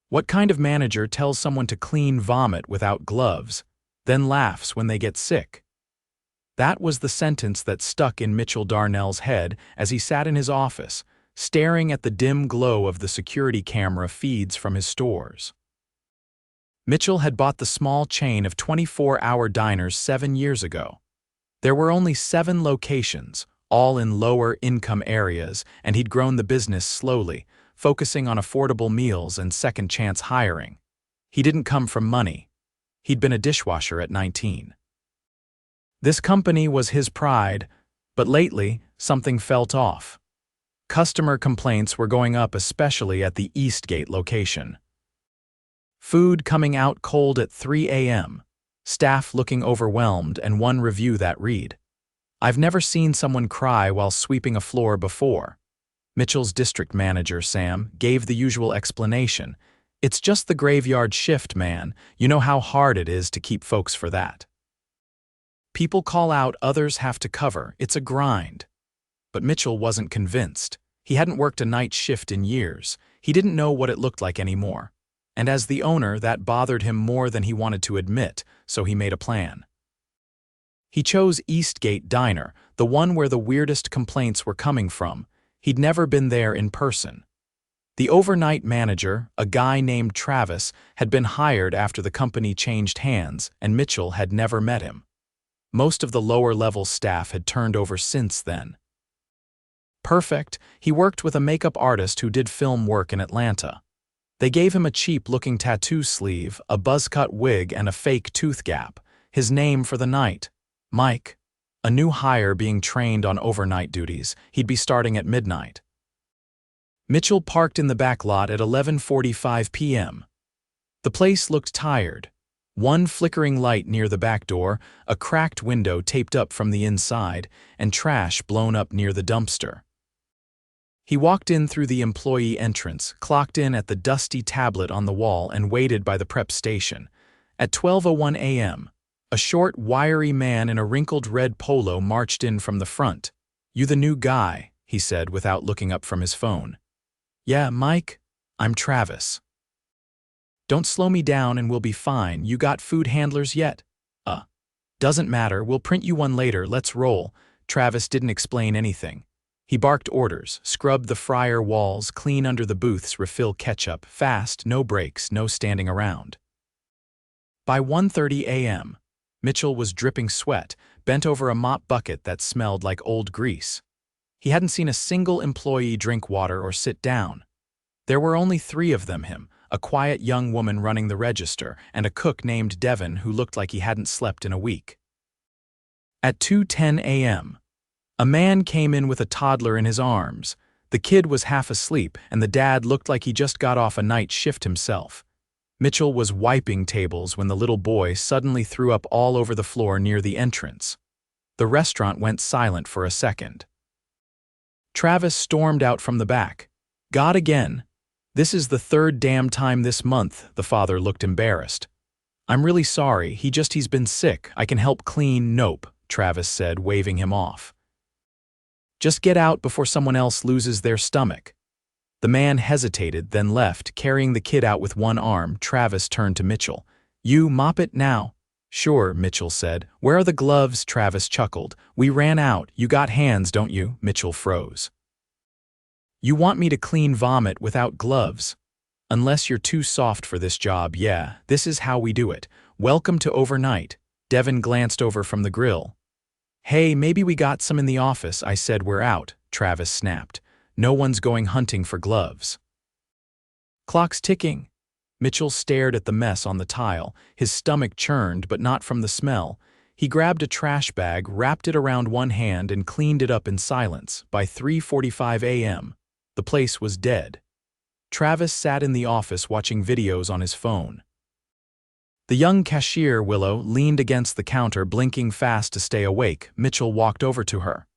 What kind of manager tells someone to clean vomit without gloves, then laughs when they get sick? That was the sentence that stuck in Mitchell Darnell's head as he sat in his office, staring at the dim glow of the security camera feeds from his stores. Mitchell had bought the small chain of 24-hour diners 7 years ago. There were only 7 locations, all in lower-income areas, and he'd grown the business slowly, focusing on affordable meals and second-chance hiring. He didn't come from money. He'd been a dishwasher at 19. This company was his pride, but lately, something felt off. Customer complaints were going up, especially at the Eastgate location. Food coming out cold at 3 a.m., staff looking overwhelmed, and one review that read, "I've never seen someone cry while sweeping a floor before." Mitchell's district manager, Sam, gave the usual explanation. "It's just the graveyard shift, man. You know how hard it is to keep folks for that. People call out, others have to cover. It's a grind." But Mitchell wasn't convinced. He hadn't worked a night shift in years. He didn't know what it looked like anymore. And as the owner, that bothered him more than he wanted to admit, so he made a plan. He chose Eastgate Diner, the one where the weirdest complaints were coming from. He'd never been there in person. The overnight manager, a guy named Travis, had been hired after the company changed hands, and Mitchell had never met him. Most of the lower-level staff had turned over since then. Perfect, he worked with a makeup artist who did film work in Atlanta. They gave him a cheap-looking tattoo sleeve, a buzz-cut wig, and a fake tooth gap. His name for the night, Mike. A new hire being trained on overnight duties. He'd be starting at midnight. Mitchell parked in the back lot at 11:45 p.m. The place looked tired. One flickering light near the back door, a cracked window taped up from the inside, and trash blown up near the dumpster. He walked in through the employee entrance, clocked in at the dusty tablet on the wall, and waited by the prep station. At 12:01 a.m., a short, wiry man in a wrinkled red polo marched in from the front. "You the new guy," he said without looking up from his phone. "Yeah, Mike? I'm Travis." "Don't slow me down and we'll be fine. You got food handlers yet?" Doesn't matter, we'll print you one later, let's roll." Travis didn't explain anything. He barked orders, scrubbed the fryer walls, clean under the booths, refill ketchup, fast, no breaks, no standing around. By 1:30 a.m., Mitchell was dripping sweat, bent over a mop bucket that smelled like old grease. He hadn't seen a single employee drink water or sit down. There were only 3 of them, a quiet young woman running the register, and a cook named Devin who looked like he hadn't slept in a week. At 2:10 a.m., a man came in with a toddler in his arms. The kid was half asleep, and the dad looked like he just got off a night shift himself. Mitchell was wiping tables when the little boy suddenly threw up all over the floor near the entrance. The restaurant went silent for a second. Travis stormed out from the back. "God again. This is the 3rd damn time this month." The father looked embarrassed. "I'm really sorry, he's been sick. I can help clean." "Nope," Travis said, waving him off. "Just get out before someone else loses their stomach." The man hesitated, then left, carrying the kid out with one arm. Travis turned to Mitchell. "You mop it now." "Sure," Mitchell said. "Where are the gloves?" Travis chuckled. "We ran out. You got hands, don't you?" Mitchell froze. "You want me to clean vomit without gloves? Unless you're too soft for this job, yeah, this is how we do it. Welcome to overnight." Devin glanced over from the grill. "Hey, maybe we got some in the office." "I said we're out," Travis snapped. "No one's going hunting for gloves." "Clock's ticking." Mitchell stared at the mess on the tile. His stomach churned, but not from the smell. He grabbed a trash bag, wrapped it around one hand, and cleaned it up in silence. By 3:45 a.m., the place was dead. Travis sat in the office watching videos on his phone. The young cashier, Willow, leaned against the counter, blinking fast to stay awake. Mitchell walked over to her.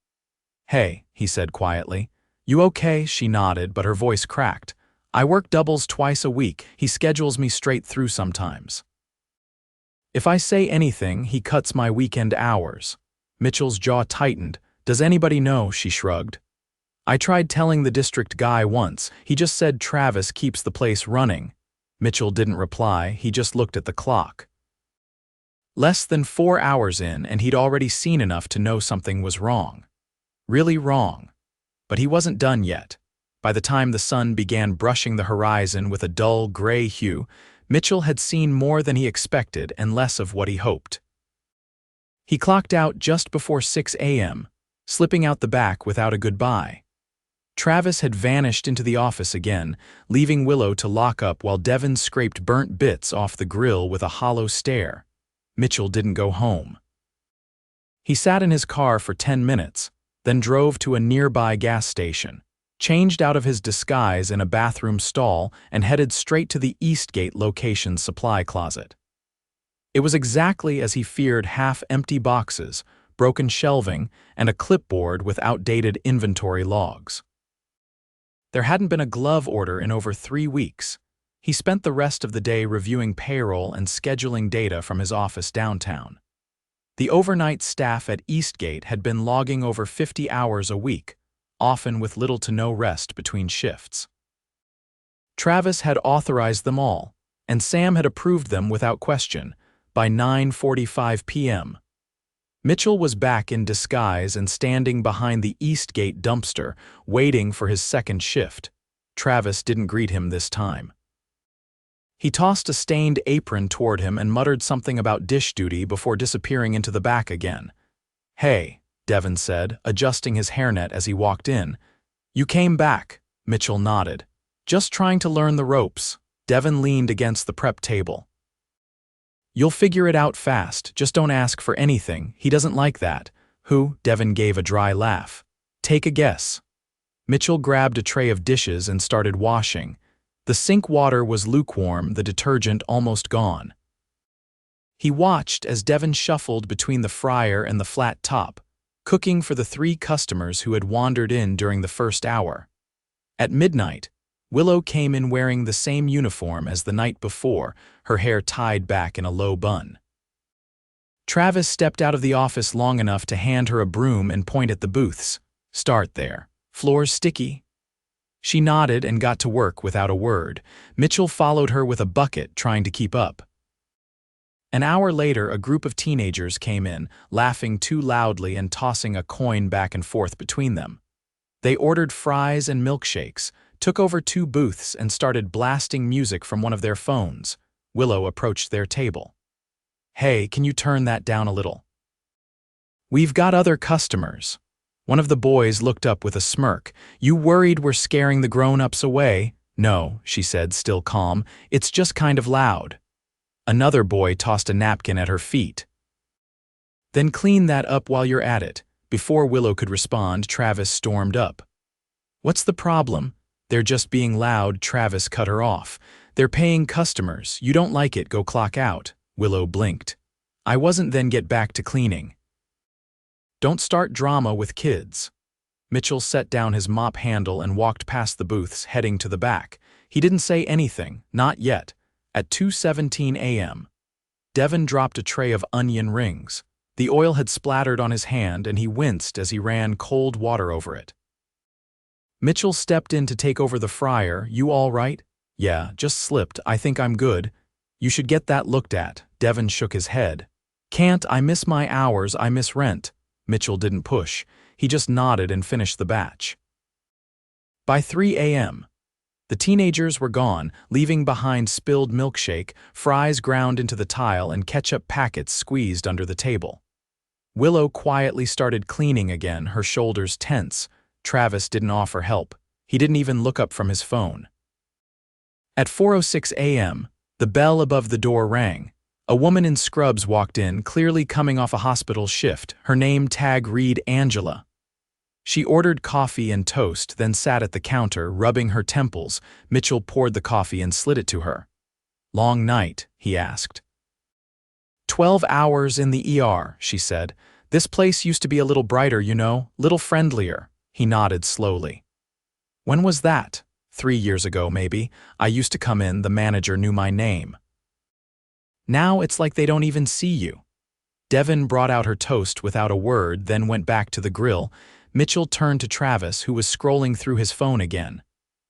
"Hey," he said quietly. "You okay?" She nodded, but her voice cracked. "I work doubles twice a week. He schedules me straight through sometimes. If I say anything, he cuts my weekend hours." Mitchell's jaw tightened. "Does anybody know?" She shrugged. "I tried telling the district guy once. He just said Travis keeps the place running." Mitchell didn't reply, he just looked at the clock. Less than 4 hours in, and he'd already seen enough to know something was wrong. Really wrong. But he wasn't done yet. By the time the sun began brushing the horizon with a dull gray hue, Mitchell had seen more than he expected and less of what he hoped. He clocked out just before 6 a.m., slipping out the back without a goodbye. Travis had vanished into the office again, leaving Willow to lock up while Devin scraped burnt bits off the grill with a hollow stare. Mitchell didn't go home. He sat in his car for 10 minutes, then drove to a nearby gas station, changed out of his disguise in a bathroom stall, and headed straight to the Eastgate location's supply closet. It was exactly as he feared: half-empty boxes, broken shelving, and a clipboard with outdated inventory logs. There hadn't been a glove order in over 3 weeks. He spent the rest of the day reviewing payroll and scheduling data from his office downtown. The overnight staff at Eastgate had been logging over 50 hours a week, often with little to no rest between shifts. Travis had authorized them all, and Sam had approved them without question, by 9:45 p.m. Mitchell was back in disguise and standing behind the Eastgate dumpster, waiting for his second shift. Travis didn't greet him this time. He tossed a stained apron toward him and muttered something about dish duty before disappearing into the back again. "Hey," Devin said, adjusting his hairnet as he walked in. "You came back," Mitchell nodded. "Just trying to learn the ropes." Devin leaned against the prep table. "You'll figure it out fast, just don't ask for anything, he doesn't like that." "Who?" Devin gave a dry laugh. "Take a guess." Mitchell grabbed a tray of dishes and started washing. The sink water was lukewarm, the detergent almost gone. He watched as Devin shuffled between the fryer and the flat top, cooking for the 3 customers who had wandered in during the first hour. At midnight, Willow came in wearing the same uniform as the night before, her hair tied back in a low bun. Travis stepped out of the office long enough to hand her a broom and point at the booths. "Start there. Floor's sticky." She nodded and got to work without a word. Mitchell followed her with a bucket, trying to keep up. An hour later, a group of teenagers came in, laughing too loudly and tossing a coin back and forth between them. They ordered fries and milkshakes, took over 2 booths, and started blasting music from one of their phones. Willow approached their table. "Hey, can you turn that down a little?" "We've got other customers." One of the boys looked up with a smirk. "You worried we're scaring the grown-ups away?" "No," she said, still calm. "It's just kind of loud." Another boy tossed a napkin at her feet. "Then clean that up while you're at it." Before Willow could respond, Travis stormed up. "What's the problem?" "They're just being loud," Travis cut her off. "They're paying customers. You don't like it, go clock out." Willow blinked. "I wasn't, then get back to cleaning." "Don't start drama with kids." Mitchell set down his mop handle and walked past the booths, heading to the back. He didn't say anything, not yet. At 2:17 a.m., Devin dropped a tray of onion rings. The oil had splattered on his hand and he winced as he ran cold water over it. Mitchell stepped in to take over the fryer. "You all right?" "Yeah, just slipped. I think I'm good." "You should get that looked at." Devin shook his head. "Can't, I miss my hours, I miss rent." Mitchell didn't push. He just nodded and finished the batch. By 3 a.m., the teenagers were gone, leaving behind spilled milkshake, fries ground into the tile, and ketchup packets squeezed under the table. Willow quietly started cleaning again, her shoulders tense. Travis didn't offer help. He didn't even look up from his phone. At 4:06 a.m., the bell above the door rang. A woman in scrubs walked in, clearly coming off a hospital shift. Her name tag read Angela. She ordered coffee and toast, then sat at the counter, rubbing her temples. Mitchell poured the coffee and slid it to her. "Long night?" he asked. 12 hours in the ER, she said. "This place used to be a little brighter, you know, little friendlier." He nodded slowly. "When was that?" 3 years ago, maybe. I used to come in, the manager knew my name. Now it's like they don't even see you." Devin brought out her toast without a word, then went back to the grill. Mitchell turned to Travis, who was scrolling through his phone again.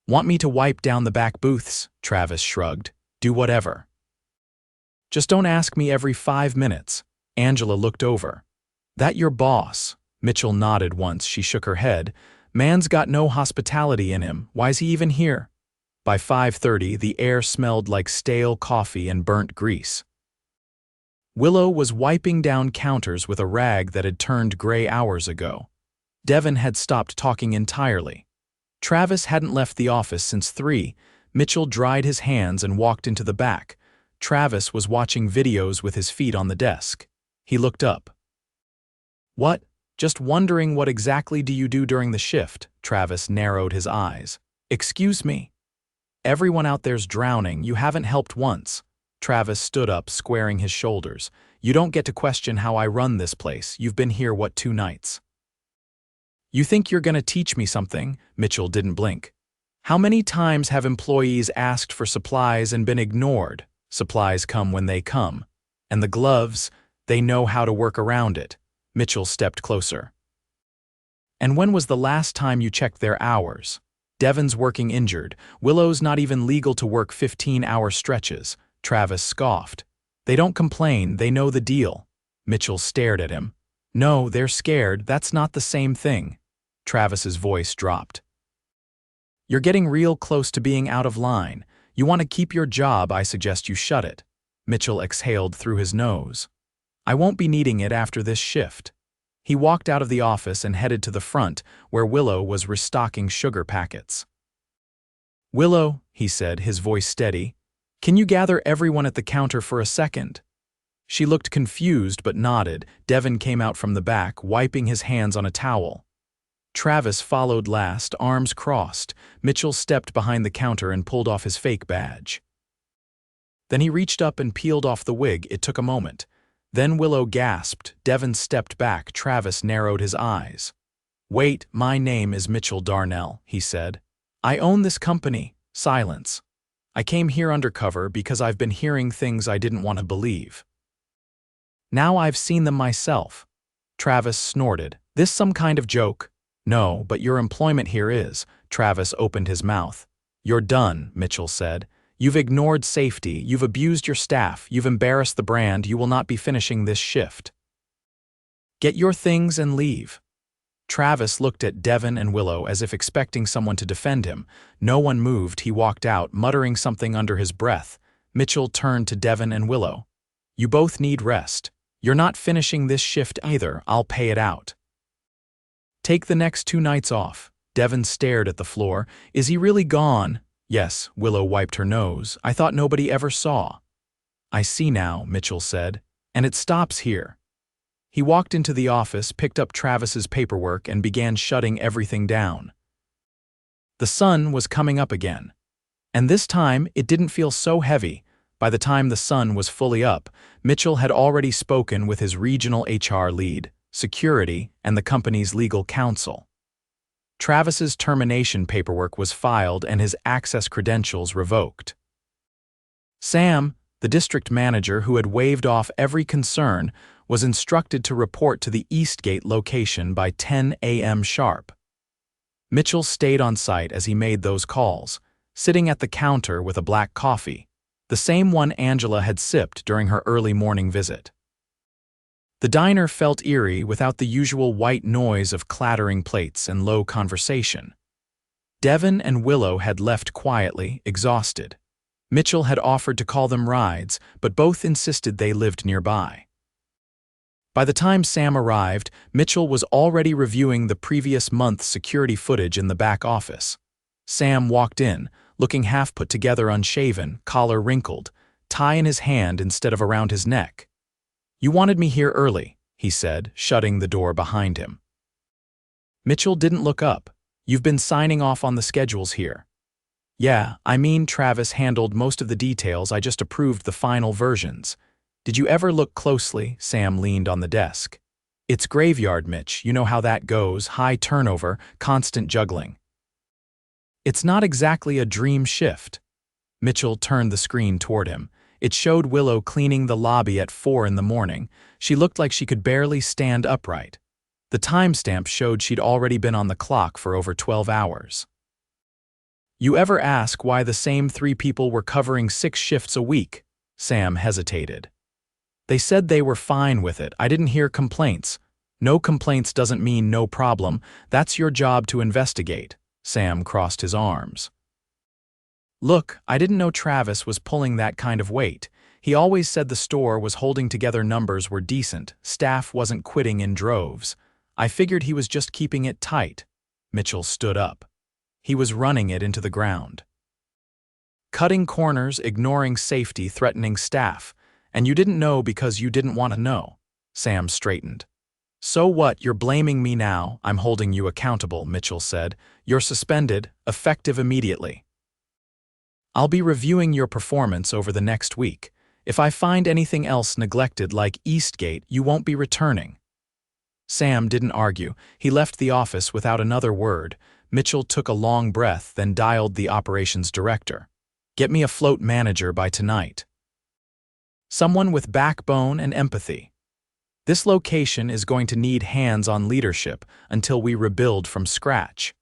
"Want me to wipe down the back booths?" Travis shrugged. Do whatever. Just don't ask me every 5 minutes. Angela looked over. That your boss? Mitchell nodded once. She shook her head. Man's got no hospitality in him. Why's he even here? By 5:30, the air smelled like stale coffee and burnt grease. Willow was wiping down counters with a rag that had turned gray hours ago. Devin had stopped talking entirely. Travis hadn't left the office since 3. Mitchell dried his hands and walked into the back. Travis was watching videos with his feet on the desk. He looked up. What? Just wondering what exactly do you do during the shift? Travis narrowed his eyes. Excuse me? Everyone out there's drowning. You haven't helped once. Travis stood up, squaring his shoulders. You don't get to question how I run this place. You've been here, 2 nights? You think you're gonna teach me something? Mitchell didn't blink. How many times have employees asked for supplies and been ignored? Supplies come when they come. And the gloves, they know how to work around it. Mitchell stepped closer. And when was the last time you checked their hours? Devin's working injured. Willow's not even legal to work 15-hour stretches. Travis scoffed. They don't complain, they know the deal. Mitchell stared at him. No, they're scared, that's not the same thing. Travis's voice dropped. You're getting real close to being out of line. You want to keep your job, I suggest you shut it. Mitchell exhaled through his nose. I won't be needing it after this shift. He walked out of the office and headed to the front, where Willow was restocking sugar packets. Willow, he said, his voice steady, can you gather everyone at the counter for a second? She looked confused but nodded. Devin came out from the back, wiping his hands on a towel. Travis followed last, arms crossed. Mitchell stepped behind the counter and pulled off his fake badge. Then he reached up and peeled off the wig. It took a moment. Then Willow gasped. Devin stepped back. Travis narrowed his eyes. Wait, my name is Mitchell Darnell, he said. I own this company. Silence. I came here undercover because I've been hearing things I didn't want to believe. Now I've seen them myself. Travis snorted. This some kind of joke? No, but your employment here is. Travis opened his mouth. You're done, Mitchell said. You've ignored safety, you've abused your staff, you've embarrassed the brand, you will not be finishing this shift. Get your things and leave. Travis looked at Devin and Willow as if expecting someone to defend him. No one moved. He walked out, muttering something under his breath. Mitchell turned to Devin and Willow. You both need rest. You're not finishing this shift either. I'll pay it out. Take the next 2 nights off. Devin stared at the floor. Is he really gone? Yes, Willow wiped her nose. I thought nobody ever saw. I see now, Mitchell said. And it stops here. He walked into the office, picked up Travis's paperwork, and began shutting everything down. The sun was coming up again. And this time, it didn't feel so heavy. By the time the sun was fully up, Mitchell had already spoken with his regional HR lead, security, and the company's legal counsel. Travis's termination paperwork was filed and his access credentials revoked. Sam, the district manager who had waved off every concern, was instructed to report to the Eastgate location by 10 a.m. sharp. Mitchell stayed on site as he made those calls, sitting at the counter with a black coffee, the same one Angela had sipped during her early morning visit. The diner felt eerie without the usual white noise of clattering plates and low conversation. Devin and Willow had left quietly, exhausted. Mitchell had offered to call them rides, but both insisted they lived nearby. By the time Sam arrived, Mitchell was already reviewing the previous month's security footage in the back office. Sam walked in, looking half put together, unshaven, collar wrinkled, tie in his hand instead of around his neck. You wanted me here early, he said, shutting the door behind him. Mitchell didn't look up. You've been signing off on the schedules here. Yeah, I mean Travis handled most of the details, I just approved the final versions. Did you ever look closely? Sam leaned on the desk. It's graveyard, Mitch, you know how that goes, high turnover, constant juggling. It's not exactly a dream shift. Mitchell turned the screen toward him. It showed Willow cleaning the lobby at 4 in the morning. She looked like she could barely stand upright. The timestamp showed she'd already been on the clock for over 12 hours. You ever ask why the same 3 people were covering 6 shifts a week? Sam hesitated. They said they were fine with it. I didn't hear complaints. No complaints doesn't mean no problem. That's your job to investigate. Sam crossed his arms. Look, I didn't know Travis was pulling that kind of weight. He always said the store was holding together, numbers were decent, staff wasn't quitting in droves. I figured he was just keeping it tight. Mitchell stood up. He was running it into the ground. Cutting corners, ignoring safety, threatening staff. And you didn't know because you didn't want to know. Sam straightened. So what, you're blaming me now? I'm holding you accountable, Mitchell said. You're suspended, effective immediately. I'll be reviewing your performance over the next week. If I find anything else neglected like Eastgate, you won't be returning. Sam didn't argue. He left the office without another word. Mitchell took a long breath, then dialed the operations director. Get me a float manager by tonight. Someone with backbone and empathy. This location is going to need hands-on leadership until we rebuild from scratch.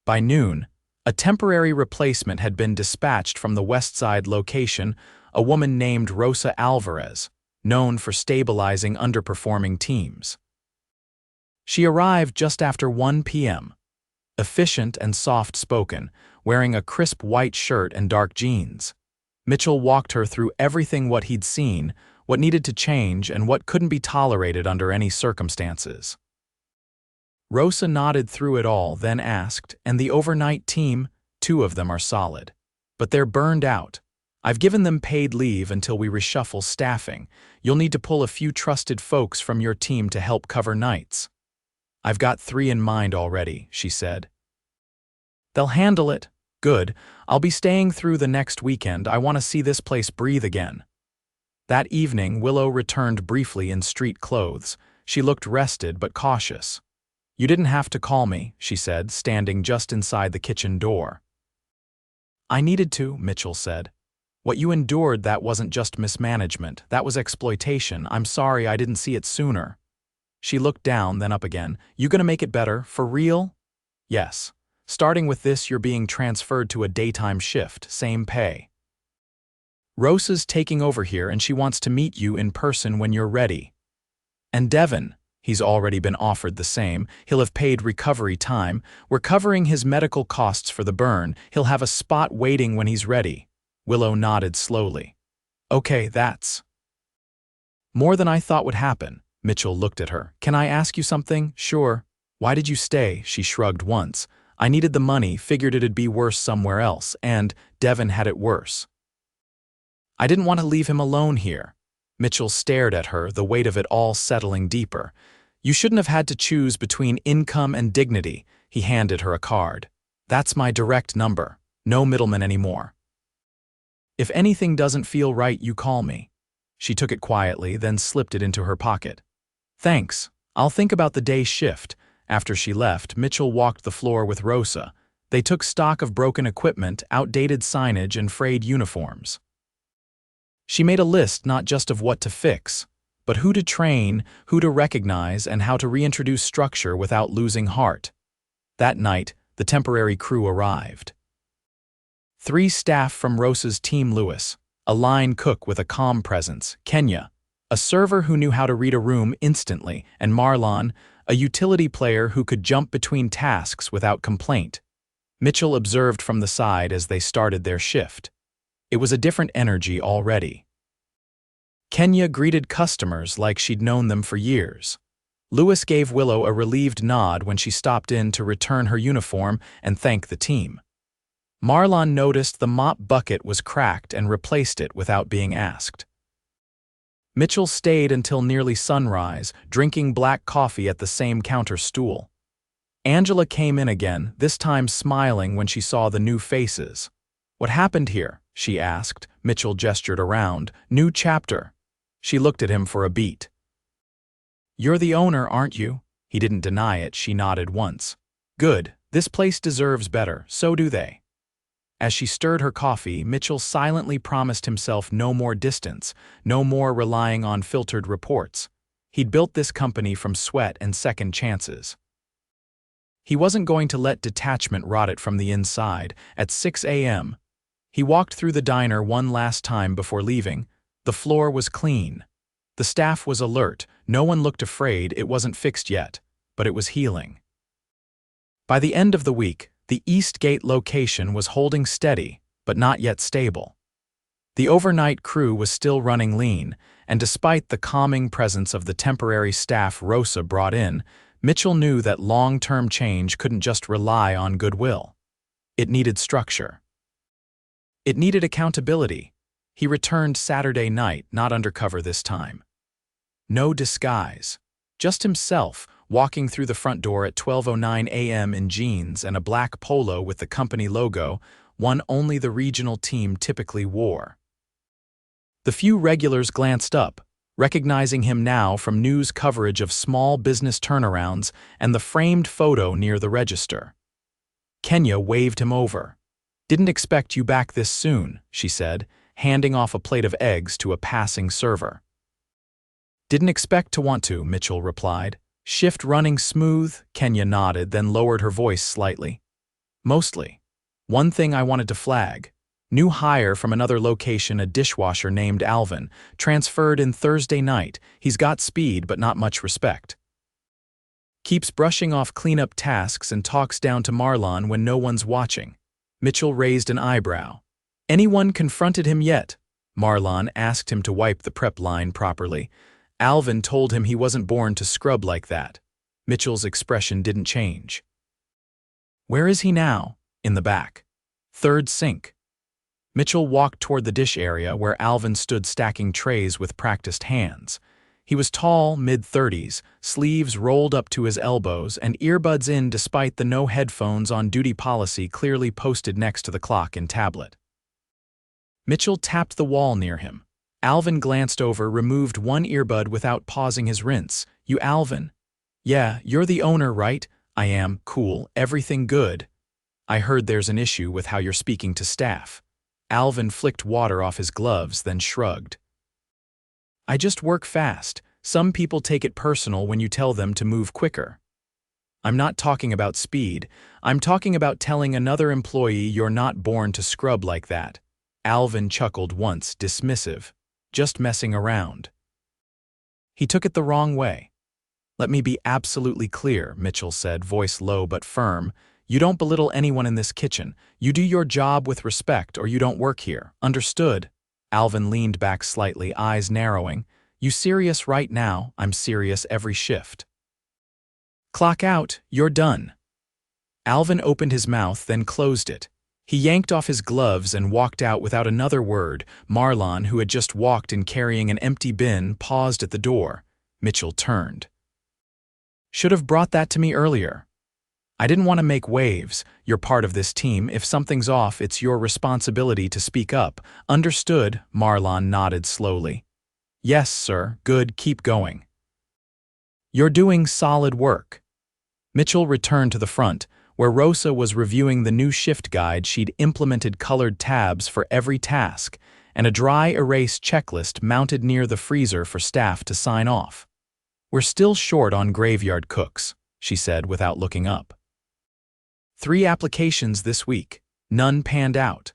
By noon, a temporary replacement had been dispatched from the West Side location, a woman named Rosa Alvarez, known for stabilizing underperforming teams. She arrived just after 1 p.m., efficient and soft-spoken, wearing a crisp white shirt and dark jeans. Mitchell walked her through everything, what he'd seen, what needed to change, and what couldn't be tolerated under any circumstances. Rosa nodded through it all, then asked, and the overnight team? 2 of them are solid. But they're burned out. I've given them paid leave until we reshuffle staffing. You'll need to pull a few trusted folks from your team to help cover nights. I've got 3 in mind already, she said. They'll handle it. Good. I'll be staying through the next weekend. I want to see this place breathe again. That evening, Willow returned briefly in street clothes. She looked rested but cautious. You didn't have to call me, she said, standing just inside the kitchen door. I needed to, Mitchell said. What you endured, that wasn't just mismanagement. That was exploitation. I'm sorry I didn't see it sooner. She looked down, then up again. You gonna make it better? For real? Yes. Starting with this, you're being transferred to a daytime shift, same pay. Rosa's taking over here and she wants to meet you in person when you're ready. And Devin, he's already been offered the same. He'll have paid recovery time. We're covering his medical costs for the burn. He'll have a spot waiting when he's ready. Willow nodded slowly. Okay, that's more than I thought would happen. Mitchell looked at her. Can I ask you something? Sure. Why did you stay? She shrugged once. I needed the money, figured it'd be worse somewhere else, and Devin had it worse. I didn't want to leave him alone here. Mitchell stared at her, the weight of it all settling deeper. You shouldn't have had to choose between income and dignity. He handed her a card. That's my direct number. No middleman anymore. If anything doesn't feel right, you call me. She took it quietly, then slipped it into her pocket. Thanks. I'll think about the day shift. After she left, Mitchell walked the floor with Rosa. They took stock of broken equipment, outdated signage, and frayed uniforms. She made a list not just of what to fix, but who to train, who to recognize, and how to reintroduce structure without losing heart. That night, the temporary crew arrived. 3 staff from Rosa's team: Lewis, a line cook with a calm presence; Kenya, a server who knew how to read a room instantly; and Marlon, a utility player who could jump between tasks without complaint. Mitchell observed from the side as they started their shift. It was a different energy already. Kenya greeted customers like she'd known them for years. Lewis gave Willow a relieved nod when she stopped in to return her uniform and thank the team. Marlon noticed the mop bucket was cracked and replaced it without being asked. Mitchell stayed until nearly sunrise, drinking black coffee at the same counter stool. Angela came in again, this time smiling when she saw the new faces. What happened here? She asked. Mitchell gestured around. New chapter. She looked at him for a beat. You're the owner, aren't you? He didn't deny it. She nodded once. Good. This place deserves better. So do they. As she stirred her coffee, Mitchell silently promised himself no more distance, no more relying on filtered reports. He'd built this company from sweat and second chances. He wasn't going to let detachment rot it from the inside. At 6 a.m., he walked through the diner one last time before leaving. The floor was clean. The staff was alert. No one looked afraid. It wasn't fixed yet, but it was healing. By the end of the week, the Eastgate location was holding steady, but not yet stable. The overnight crew was still running lean, and despite the calming presence of the temporary staff Rosa brought in, Mitchell knew that long-term change couldn't just rely on goodwill. It needed structure. It needed accountability. He returned Saturday night, not undercover this time. No disguise. Just himself, walking through the front door at 12:09 a.m. in jeans and a black polo with the company logo, one only the regional team typically wore. The few regulars glanced up, recognizing him now from news coverage of small business turnarounds and the framed photo near the register. Kenya waved him over. "Didn't expect you back this soon," she said, handing off a plate of eggs to a passing server. "Didn't expect to want to," Mitchell replied. "Shift running smooth?" Kenya nodded, then lowered her voice slightly. "Mostly. One thing I wanted to flag. New hire from another location, a dishwasher named Alvin, transferred in Thursday night. He's got speed but not much respect. Keeps brushing off cleanup tasks and talks down to Marlon when no one's watching." Mitchell raised an eyebrow. "Anyone confronted him yet?" Marlon asked him to wipe the prep line properly. Alvin told him he wasn't born to scrub like that. Mitchell's expression didn't change. "Where is he now?" "In the back. Third sink." Mitchell walked toward the dish area where Alvin stood stacking trays with practiced hands. He was tall, mid-30s, sleeves rolled up to his elbows and earbuds in despite the no headphones on duty policy clearly posted next to the clock and tablet. Mitchell tapped the wall near him. Alvin glanced over, removed one earbud without pausing his rinse. "You Alvin?" "Yeah, you're the owner, right?" "I am." "Cool. Everything good?" "I heard there's an issue with how you're speaking to staff." Alvin flicked water off his gloves, then shrugged. "I just work fast. Some people take it personal when you tell them to move quicker." "I'm not talking about speed. I'm talking about telling another employee you're not born to scrub like that." Alvin chuckled once, dismissive. "Just messing around." He took it the wrong way. "Let me be absolutely clear," Mitchell said, voice low but firm. "You don't belittle anyone in this kitchen. You do your job with respect or you don't work here. Understood?" Alvin leaned back slightly, eyes narrowing. "You serious right now?" "I'm serious every shift." "Clock out. You're done." Alvin opened his mouth, then closed it. He yanked off his gloves and walked out without another word. Marlon, who had just walked in carrying an empty bin, paused at the door. Mitchell turned. "Should have brought that to me earlier. I didn't want to make waves. You're part of this team. If something's off, it's your responsibility to speak up." "Understood," Marlon nodded slowly. "Yes, sir. Good. Keep going. You're doing solid work." Mitchell returned to the front, where Rosa was reviewing the new shift guide. She'd implemented colored tabs for every task, and a dry erase checklist mounted near the freezer for staff to sign off. "We're still short on graveyard cooks," she said without looking up. 3 applications this week. None panned out.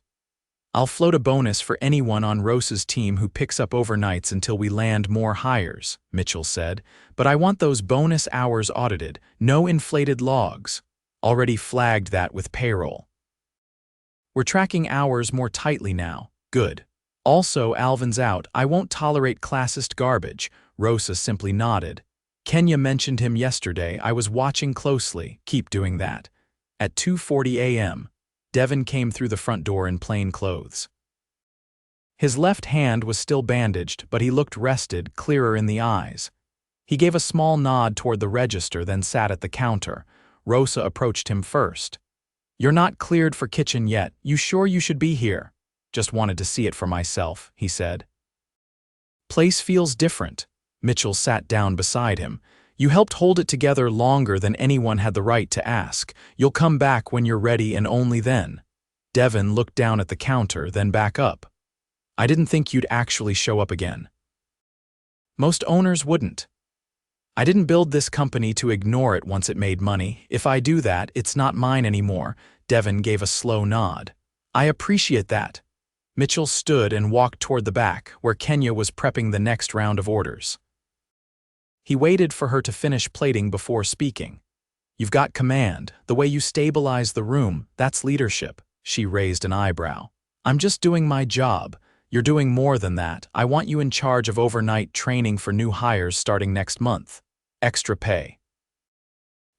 I'll float a bonus for anyone on Rosa's team who picks up overnights until we land more hires," Mitchell said. "But I want those bonus hours audited, no inflated logs. Already flagged that with payroll. We're tracking hours more tightly now. Good. Also, Alvin's out. I won't tolerate classist garbage." Rosa simply nodded. "Kenya mentioned him yesterday. I was watching closely. Keep doing that." At 2:40 a.m., Devin came through the front door in plain clothes. His left hand was still bandaged, but he looked rested, clearer in the eyes. He gave a small nod toward the register, then sat at the counter. Rosa approached him first. "You're not cleared for kitchen yet. You sure you should be here?" "Just wanted to see it for myself," he said. "Place feels different." Mitchell sat down beside him. "You helped hold it together longer than anyone had the right to ask. You'll come back when you're ready and only then." Devin looked down at the counter, then back up. "I didn't think you'd actually show up again." "Most owners wouldn't." I didn't build this company to ignore it once it made money. If I do that, it's not mine anymore. Devon gave a slow nod. I appreciate that. Mitchell stood and walked toward the back, where Kenya was prepping the next round of orders. He waited for her to finish plating before speaking. You've got command. The way you stabilize the room, that's leadership. She raised an eyebrow. I'm just doing my job. You're doing more than that. I want you in charge of overnight training for new hires starting next month. Extra pay.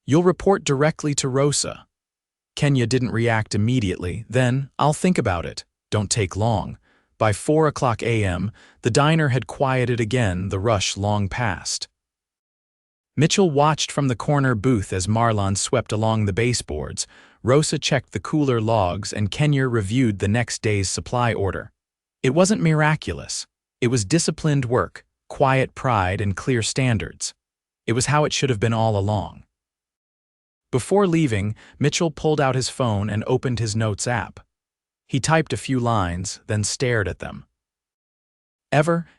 You'll report directly to Rosa. Kenya didn't react immediately. Then, I'll think about it. Don't take long. By 4:00 a.m., the diner had quieted again, the rush long past. Mitchell watched from the corner booth as Marlon swept along the baseboards. Rosa checked the cooler logs and Kenya reviewed the next day's supply order. It wasn't miraculous. It was disciplined work, quiet pride and clear standards. It was how it should have been all along. Before leaving, Mitchell pulled out his phone and opened his notes app. He typed a few lines, then stared at them.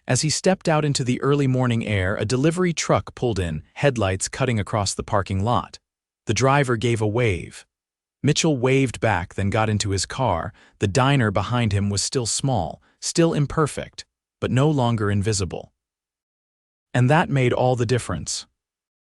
As he stepped out into the early morning air, a delivery truck pulled in, headlights cutting across the parking lot. The driver gave a wave. Mitchell waved back, then got into his car. The diner behind him was still small, still imperfect, but no longer invisible. And that made all the difference.